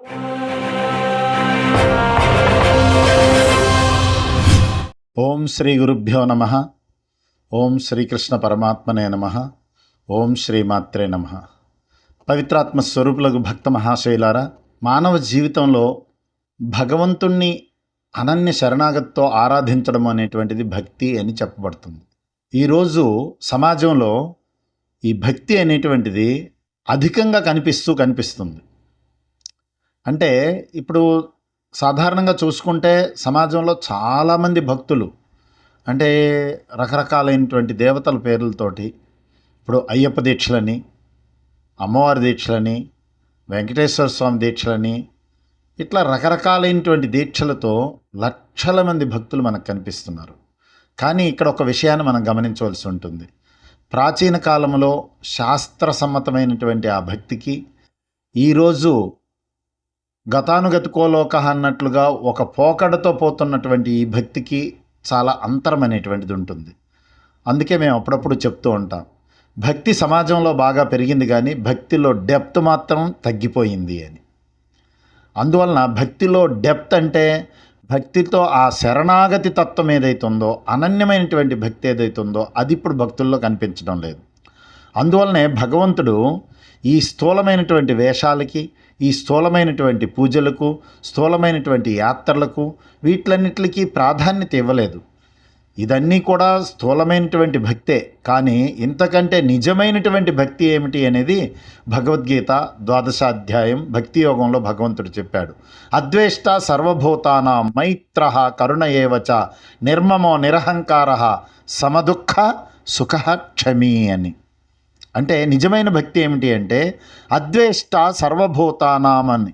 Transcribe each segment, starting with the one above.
ఓం శ్రీ గురుభ్యో నమ. ఓం శ్రీకృష్ణ పరమాత్మనే నమ. ఓం శ్రీమాత్రే నమ. పవిత్రాత్మ స్వరూపులకు భక్త మహాశైలారా, మానవ జీవితంలో భగవంతుణ్ణి అనన్య శరణాగతితో ఆరాధించడం అనేటువంటిది భక్తి అని చెప్పబడుతుంది. ఈరోజు సమాజంలో ఈ భక్తి అనేటువంటిది అధికంగా కనిపిస్తుంది. అంటే ఇప్పుడు సాధారణంగా చూసుకుంటే సమాజంలో చాలామంది భక్తులు, అంటే రకరకాలైనటువంటి దేవతల పేర్లతోటి, ఇప్పుడు అయ్యప్ప దీక్షలని, అమ్మవారి దీక్షలని, వెంకటేశ్వర స్వామి దీక్షలని, ఇట్లా రకరకాలైనటువంటి దీక్షలతో లక్షల మంది భక్తులు మనకు కనిపిస్తున్నారు. కానీ ఇక్కడ ఒక విషయాన్ని మనం గమనించవలసి ఉంటుంది. ప్రాచీన కాలంలో శాస్త్ర సమ్మతమైనటువంటి ఆ భక్తికి ఈరోజు గతానుగతికోలోక అన్నట్లుగా ఒక పోకడతో పోతున్నటువంటి ఈ భక్తికి చాలా అంతరం అనేటువంటిది ఉంటుంది. అందుకే మేము అప్పుడప్పుడు చెప్తూ ఉంటాం, భక్తి సమాజంలో బాగా పెరిగింది కానీ భక్తిలో డెప్త్ మాత్రం తగ్గిపోయింది అని. అందువలన భక్తిలో డెప్త్ అంటే భక్తితో ఆ శరణాగతి తత్వం ఏదైతుందో, అనన్యమైనటువంటి భక్తి ఏదైతుందో అది ఇప్పుడు భక్తుల్లో కనిపించడం లేదు. అందువలనే భగవంతుడు ఈ స్థూలమైనటువంటి వేషాలకి, ఈ స్థూలమైనటువంటి పూజలకు, స్థూలమైనటువంటి యాత్రలకు, వీటిలన్నిటికీ ప్రాధాన్యత ఇవ్వలేదు. ఇదన్నీ కూడా స్థూలమైనటువంటి భక్తే. కానీ ఇంతకంటే నిజమైనటువంటి భక్తి ఏమిటి అనేది భగవద్గీత 12వ అధ్యాయం భక్తి యోగంలో భగవంతుడు చెప్పాడు. అద్వేష్ట సర్వభూతానాం మైత్రః కరుణ ఏవచ నిర్మమో నిరహంకార సమదుఃఖ సుఖ క్షమీ అని. అంటే నిజమైన భక్తి ఏమిటి అంటే అద్వేష్ట సర్వభూతానాం అని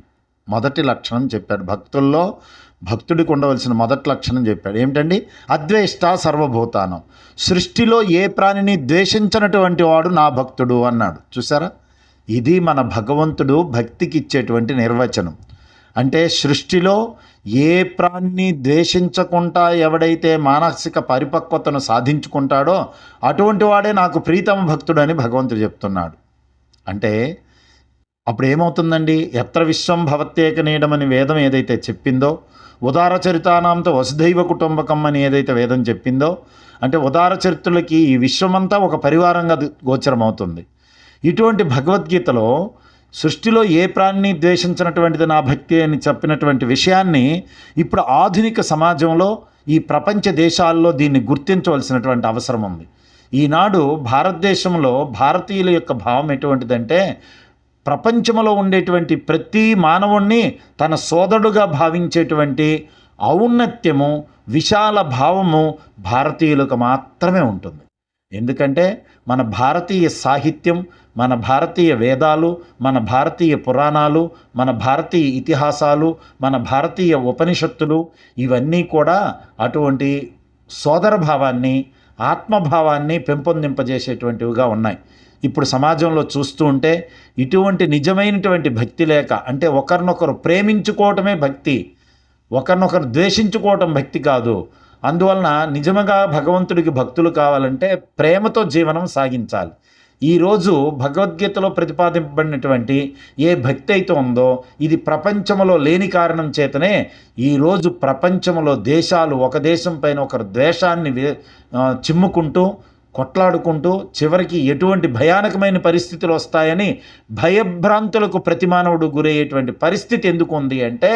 మొదటి లక్షణం చెప్పాడు. భక్తుల్లో భక్తుడికి ఉండవలసిన మొదటి లక్షణం చెప్పాడు. ఏమిటండి? అద్వేష్ట సర్వభూతానం. సృష్టిలో ఏ ప్రాణిని ద్వేషించినటువంటి వాడు నా భక్తుడు అన్నాడు. చూసారా, ఇది మన భగవంతుడు భక్తికి ఇచ్చేటువంటి నిర్వచనం. అంటే సృష్టిలో ఏ ప్రాణిని ద్వేషించకుండా ఎవడైతే మానసిక పరిపక్వతను సాధించుకుంటాడో అటువంటి వాడే నాకు ప్రీతమ భక్తుడు అని భగవంతుడు చెప్తున్నాడు. అంటే అప్పుడు ఏమవుతుందండి? ఎత్ర విశ్వం భవత్యేక నీడమని వేదం ఏదైతే చెప్పిందో, ఉదార చరితానాంతో వసుధైవ కుటుంబకం అని ఏదైతే వేదం చెప్పిందో, అంటే ఉదార చరిత్రులకి ఈ విశ్వమంతా ఒక పరివారంగా గోచరమవుతుంది. ఇటువంటి భగవద్గీతలో సృష్టిలో ఏ ప్రాణిని ద్వేషించినటువంటిది నా భక్తి అని చెప్పినటువంటి విషయాన్ని ఇప్పుడు ఆధునిక సమాజంలో ఈ ప్రపంచ దేశాల్లో దీన్ని గుర్తించవలసినటువంటి అవసరం ఉంది. ఈనాడు భారతదేశంలో భారతీయుల యొక్క భావం ఎటువంటిదంటే, ప్రపంచంలో ఉండేటువంటి ప్రతి మానవుణ్ణి తన సోదరుడుగా భావించేటువంటి ఔన్నత్యము, విశాల భావము భారతీయులకు మాత్రమే ఉంటుంది. ఎందుకంటే మన భారతీయ సాహిత్యం, మన భారతీయ వేదాలు, మన భారతీయ పురాణాలు, మన భారతీయ ఇతిహాసాలు, మన భారతీయ ఉపనిషత్తులు ఇవన్నీ కూడా అటువంటి సోదర భావాన్ని, ఆత్మభావాన్ని పెంపొందింపజేసేటువంటివిగా ఉన్నాయి. ఇప్పుడు సమాజంలో చూస్తూ ఉంటే ఇటువంటి నిజమైనటువంటి భక్తి లేక, అంటే ఒకరినొకరు ప్రేమించుకోవటమే భక్తి, ఒకరినొకరు ద్వేషించుకోవటం భక్తి కాదు. అందువలన నిజంగా భగవంతుడికి భక్తులు కావాలంటే ప్రేమతో జీవనం సాగించాలి. ఈరోజు భగవద్గీతలో ప్రతిపాదింపబడినటువంటి ఏ భక్తి అయితే ఉందో ఇది ప్రపంచంలో లేని కారణం చేతనే ఈరోజు ప్రపంచంలో దేశాలు ఒక దేశం పైన ఒకరు ద్వేషాన్ని చిమ్ముకుంటూ, కొట్లాడుకుంటూ, చివరికి ఎటువంటి భయానకమైన పరిస్థితులు వస్తాయని భయభ్రాంతులకు ప్రతి మానవుడు గురయ్యేటువంటి పరిస్థితి ఎందుకు ఉంది అంటే,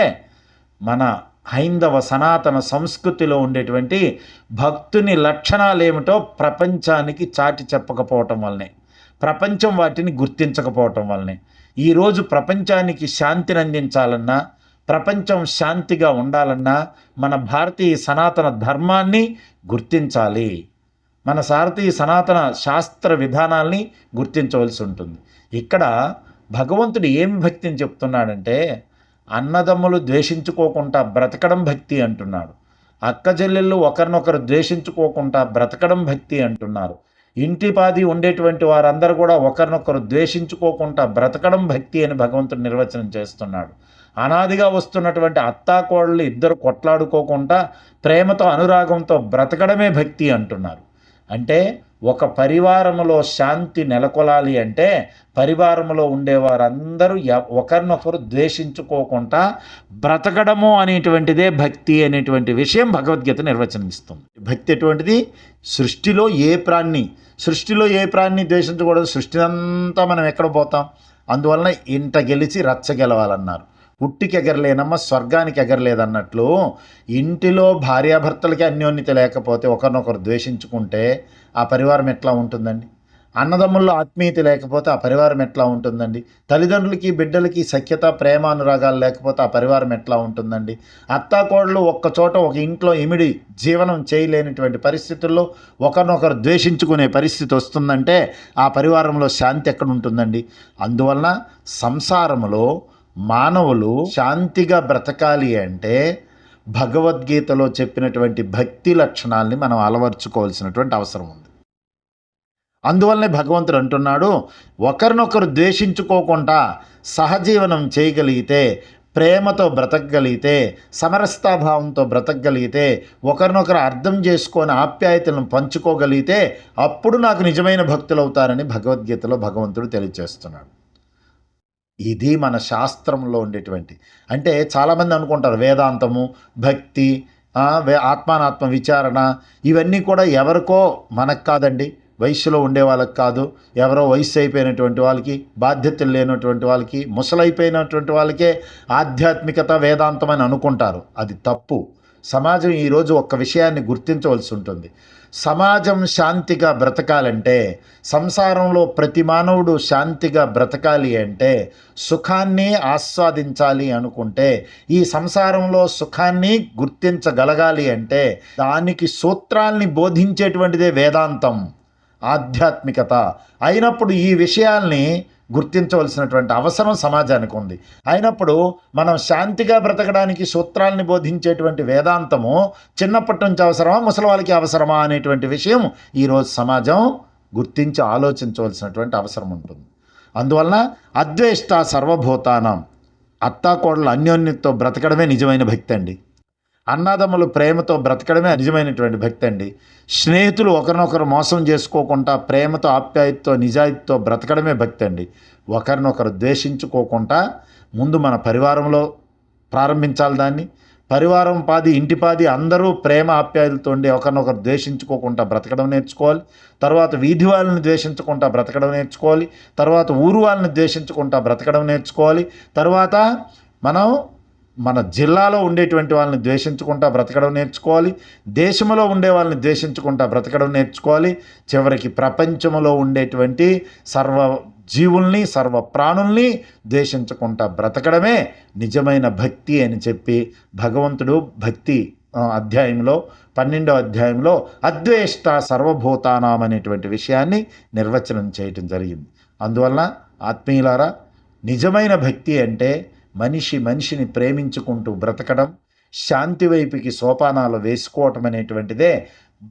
మన హైందవ సనాతన సంస్కృతిలో ఉండేటువంటి భక్తుని లక్షణాలు ఏమిటో ప్రపంచానికి చాటి చెప్పకపోవటం వల్లనే, ప్రపంచం వాటిని గుర్తించకపోవటం వల్లనే. ఈరోజు ప్రపంచానికి శాంతిని అందించాలన్నా, ప్రపంచం శాంతిగా ఉండాలన్నా మన భారతీయ సనాతన ధర్మాన్ని గుర్తించాలి, మన భారతీయ సనాతన శాస్త్ర విధానాల్ని గుర్తించవలసి ఉంటుంది. ఇక్కడ భగవంతుడు ఏం భక్తిని చెప్తున్నాడంటే, అన్నదమ్ములు ద్వేషించుకోకుండా బ్రతకడం భక్తి అంటున్నాడు. అక్క చెల్లెళ్ళు ఒకరినొకరు ద్వేషించుకోకుండా బ్రతకడం భక్తి అంటున్నారు. ఇంటిపాది ఉండేటువంటి వారందరూ కూడా ఒకరినొకరు ద్వేషించుకోకుండా బ్రతకడం భక్తి అని భగవంతుడు నిర్వచనం చేస్తున్నాడు. అనాదిగా వస్తున్నటువంటి అత్తాకోడళ్ళు ఇద్దరు కొట్లాడుకోకుండా ప్రేమతో అనురాగంతో బ్రతకడమే భక్తి అంటున్నారు. అంటే ఒక పరివారములో శాంతి నెలకొలాలి అంటే పరివారములో ఉండేవారందరూ ఒకరినొకరు ద్వేషించుకోకుండా బ్రతకడము అనేటువంటిదే భక్తి అనేటువంటి విషయం భగవద్గీత నిర్వచనిస్తుంది. భక్తి ఎటువంటిది? సృష్టిలో ఏ ప్రాణిని ద్వేషించకూడదు. సృష్టి అంతా మనం ఎక్కడ పోతాం? అందువలన ఇంట గెలిచి రచ్చ గెలవాలన్నారు. పుట్టికి ఎగరలేనమ్మ స్వర్గానికి ఎగరలేదన్నట్లు ఇంటిలో భార్యాభర్తలకి అన్యోన్యత లేకపోతే ఒకరినొకరు ద్వేషించుకుంటే ఆ పరివారం ఎట్లా ఉంటుందండి? అన్నదమ్ముల్లో ఆత్మీయత లేకపోతే ఆ పరివారం ఎట్లా ఉంటుందండి? తల్లిదండ్రులకి బిడ్డలకి సఖ్యత ప్రేమ అనురాగాలు లేకపోతే ఆ పరివారం ఎట్లా ఉంటుందండి? అత్తాకోడలు ఒక్కచోట ఒక ఇంట్లో ఇమిడి జీవనం చేయలేనటువంటి పరిస్థితుల్లో ఒకరినొకరు ద్వేషించుకునే పరిస్థితి వస్తుందంటే ఆ పరివారంలో శాంతి ఎక్కడ ఉంటుందండి? అందువలన సంసారములో మానవులు శాంతిగా బ్రతకాలి అంటే భగవద్గీతలో చెప్పినటువంటి భక్తి లక్షణాలని మనం అలవర్చుకోవాల్సినటువంటి అవసరం ఉంది. అందువల్లనే భగవంతుడు అంటున్నాడు, ఒకరినొకరు ద్వేషించుకోకుండా సహజీవనం చేయగలిగితే, ప్రేమతో బ్రతకగలిగితే, సమరసతాభావంతో బ్రతకగలిగితే, ఒకరినొకరు అర్థం చేసుకొని ఆప్యాయతలను పంచుకోగలిగితే అప్పుడు నాకు నిజమైన భక్తులు అవుతారని భగవద్గీతలో భగవంతుడు తెలియజేస్తున్నాడు. ఇది మన శాస్త్రంలో ఉండేటువంటి, అంటే చాలామంది అనుకుంటారు వేదాంతము, భక్తి, ఆత్మానాత్మ విచారణ ఇవన్నీ కూడా ఎవరికో మనకు కాదండి. వయసులో ఉండే వాళ్ళకి కాదు, ఎవరో వయసు అయిపోయినటువంటి వాళ్ళకి, బాధ్యతలు లేనటువంటి వాళ్ళకి, ముసలైపోయినటువంటి వాళ్ళకే ఆధ్యాత్మికత వేదాంతం అని అనుకుంటారు. అది తప్పు. సమాజం ఈరోజు ఒక్క విషయాన్ని గుర్తించవలసి ఉంటుంది. సమాజం శాంతిగా బ్రతకాలంటే, సంసారంలో ప్రతి మానవుడు శాంతిగా బ్రతకాలి అంటే, సుఖాన్ని ఆస్వాదించాలి అనుకుంటే, ఈ సంసారంలో సుఖాన్ని గుర్తించగలగాలి అంటే దానికి సూత్రాల్ని బోధించేటువంటిదే వేదాంతం, ఆధ్యాత్మికత అయినప్పుడు ఈ విషయాల్ని గుర్తించవలసినటువంటి అవసరం సమాజానికి ఉంది. అయినప్పుడు మనం శాంతిగా బ్రతకడానికి సూత్రాలని బోధించేటువంటి వేదాంతము చిన్నప్పటి నుంచి అవసరమా, ముసలి వాళ్ళకి అవసరమా అనేటువంటి విషయం ఈరోజు సమాజం గుర్తించి ఆలోచించవలసినటువంటి అవసరం ఉంటుంది. అందువలన అద్వేష్ట సర్వభూతానం, అత్తాకోడలు అన్యోన్యతతో బ్రతకడమే నిజమైన భక్తి అండి. అన్నదమ్ములు ప్రేమతో బ్రతకడమే నిజమైనటువంటి భక్తి అండి. స్నేహితులు ఒకరినొకరు మోసం చేసుకోకుండా ప్రేమతో ఆప్యాయతతో నిజాయితీతో బ్రతకడమే భక్తి అండి. ఒకరినొకరు ద్వేషించుకోకుండా ముందు మన పరివారంలో ప్రారంభించాలి దాన్ని. పరివారం పాది ఇంటి పాది అందరూ ప్రేమ ఆప్యాయతలతో ఉండి ఒకరినొకరు ద్వేషించుకోకుండా బ్రతకడం నేర్చుకోవాలి. తర్వాత వీధి వాళ్ళని ద్వేషించకుండా బ్రతకడం నేర్చుకోవాలి. తర్వాత ఊరు వాళ్ళని ద్వేషించకుండా బ్రతకడం నేర్చుకోవాలి. తర్వాత మనం మన జిల్లాలో ఉండేటువంటి వాళ్ళని ద్వేషించుకుంటా బ్రతకడం నేర్చుకోవాలి. దేశంలో ఉండే వాళ్ళని ద్వేషించుకుంటా బ్రతకడం నేర్చుకోవాలి. చివరికి ప్రపంచంలో ఉండేటువంటి సర్వ జీవుల్ని, సర్వ ప్రాణుల్ని ద్వేషించుకుంటా బ్రతకడమే నిజమైన భక్తి అని చెప్పి భగవంతుడు భక్తి అధ్యాయంలో 12వ అధ్యాయంలో అద్వేష్ట సర్వభూతానాం అనేటువంటి విషయాన్ని నిర్వచనం చేయటం జరిగింది. అందువలన ఆత్మీయులారా, నిజమైన భక్తి అంటే మనిషిని ప్రేమించుకుంటూ బ్రతకడం, శాంతి వైపుకి సోపానాలు వేసుకోవటం అనేటువంటిదే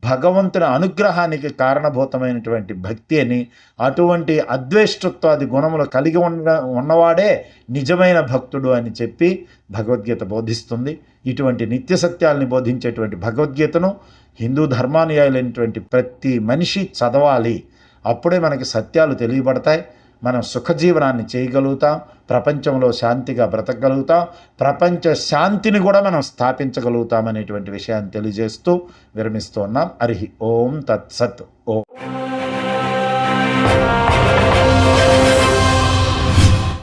భగవంతుని అనుగ్రహానికి కారణభూతమైనటువంటి భక్తి అని, అటువంటి అద్వేష్టత్వాది గుణములు కలిగి ఉన్నవాడే నిజమైన భక్తుడు అని చెప్పి భగవద్గీత బోధిస్తుంది. ఇటువంటి నిత్య సత్యాల్ని బోధించేటువంటి భగవద్గీతను హిందూ ధర్మానుయాయులైనటువంటి ప్రతి మనిషి చదవాలి. అప్పుడే మనకి సత్యాలు తెలియబడతాయి. మనం సుఖజీవనాన్ని చేయగలుగుతాం, ప్రపంచంలో శాంతిగా బ్రతకగలుగుతాం, ప్రపంచ శాంతిని కూడా మనం స్థాపించగలుగుతాం అనేటువంటి విషయాన్ని తెలియజేస్తూ విరమిస్తూ ఉన్నాం. హరి ఓం తత్సత్. ఓం.